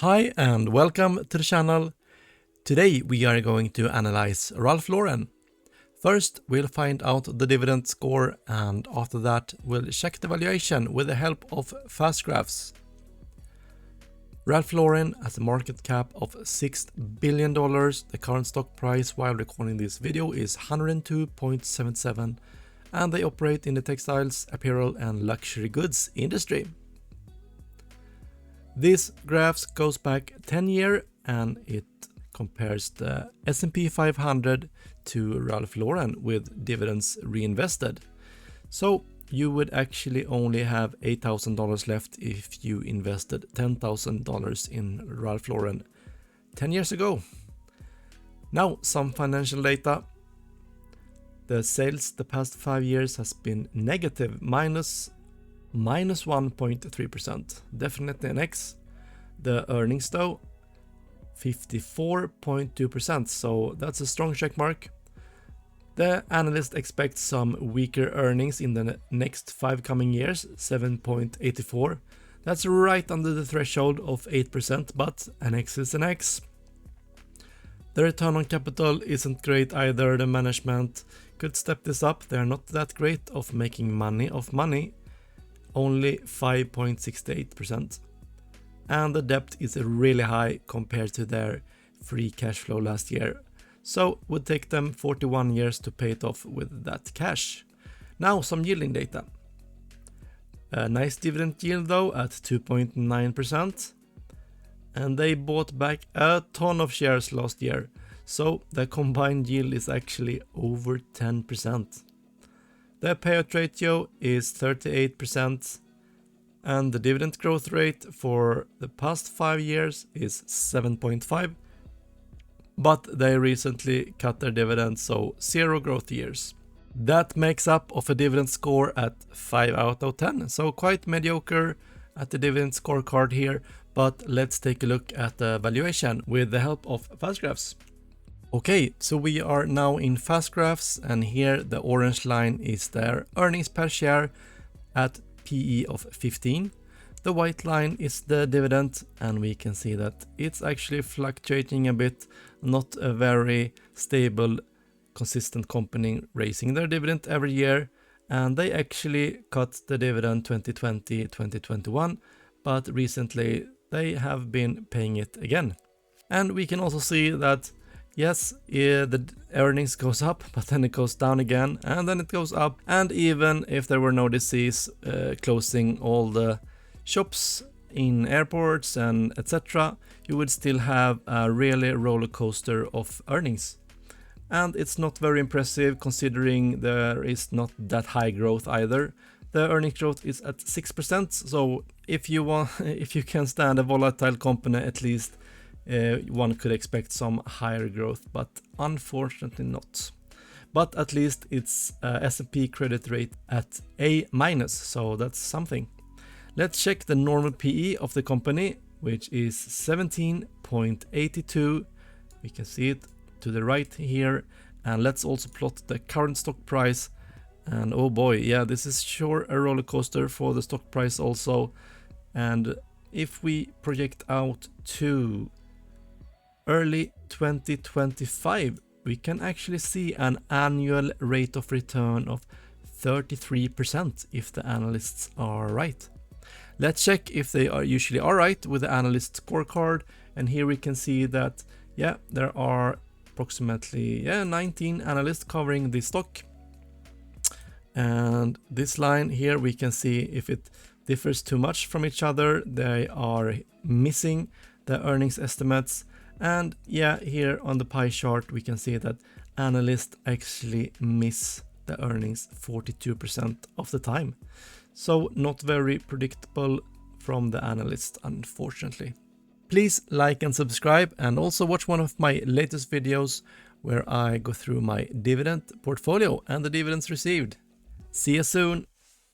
Hi and welcome to the channel. Today we are going to analyze Ralph Lauren. First we'll find out the dividend score, and after that we'll check the valuation with the help of fast graphs. Ralph Lauren has a market cap of $6 billion. The current stock price while recording this video is 102.77, and they operate in the textiles, apparel and luxury goods industry. This graph goes back 10 years and it compares the S&P 500 to Ralph Lauren with dividends reinvested. So you would actually only have $8,000 left if you invested $10,000 in Ralph Lauren 10 years ago. Now some financial data. The sales the past 5 years has been negative, minus 1.3%, definitely an X. The earnings though, 54.2%, so that's a strong check mark. The analyst expects some weaker earnings in the next 5 coming years, 7.84. That's right under the threshold of 8%, but an X is an X. The return on capital isn't great either. The management could step this up. They're not that great of making money off money. Only 5.68%, and the debt is really high compared to their free cash flow last year, so would take them 41 years to pay it off with that cash. Now some yielding data. A nice dividend yield though at 2.9%, and they bought back a ton of shares last year, so the combined yield is actually over 10%. The payout ratio is 38%, and the dividend growth rate for the past 5 years is 7.5%, but they recently cut their dividend, so 0 growth years. That makes up of a dividend score at 5 out of 10, so quite mediocre at the dividend scorecard here, but let's take a look at the valuation with the help of fast graphs. Okay, so we are now in fast graphs, and here the orange line is their earnings per share at PE of 15. The white line is the dividend, and we can see that it's actually fluctuating a bit, not a very stable, consistent company raising their dividend every year, and they actually cut the dividend 2020, 2021, but recently they have been paying it again. And we can also see that yes, the earnings goes up, but then it goes down again, and then it goes up. And even if there were no disease closing all the shops in airports and etc., you would still have a really roller coaster of earnings. And it's not very impressive considering there is not that high growth either. The earnings growth is at 6%, so if you can stand a volatile company, at least one could expect some higher growth, but unfortunately not. But at least it's S&P credit rate at A-, so that's something. Let's check the normal PE of the company, which is 17.82. We can see it to the right here, and let's also plot the current stock price. And oh boy, yeah, this is sure a roller coaster for the stock price also. And if we project out to early 2025, we can actually see an annual rate of return of 33% if the analysts are right. Let's check if they are usually right with the analyst scorecard, and here we can see that there are approximately 19 analysts covering the stock. And this line here, we can see if it differs too much from each other. They are missing the earnings estimates. And here on the pie chart we can see that analysts actually miss the earnings 42% of the time. So not very predictable from the analyst, unfortunately. Please like and subscribe, and also watch one of my latest videos where I go through my dividend portfolio and the dividends received. See you soon!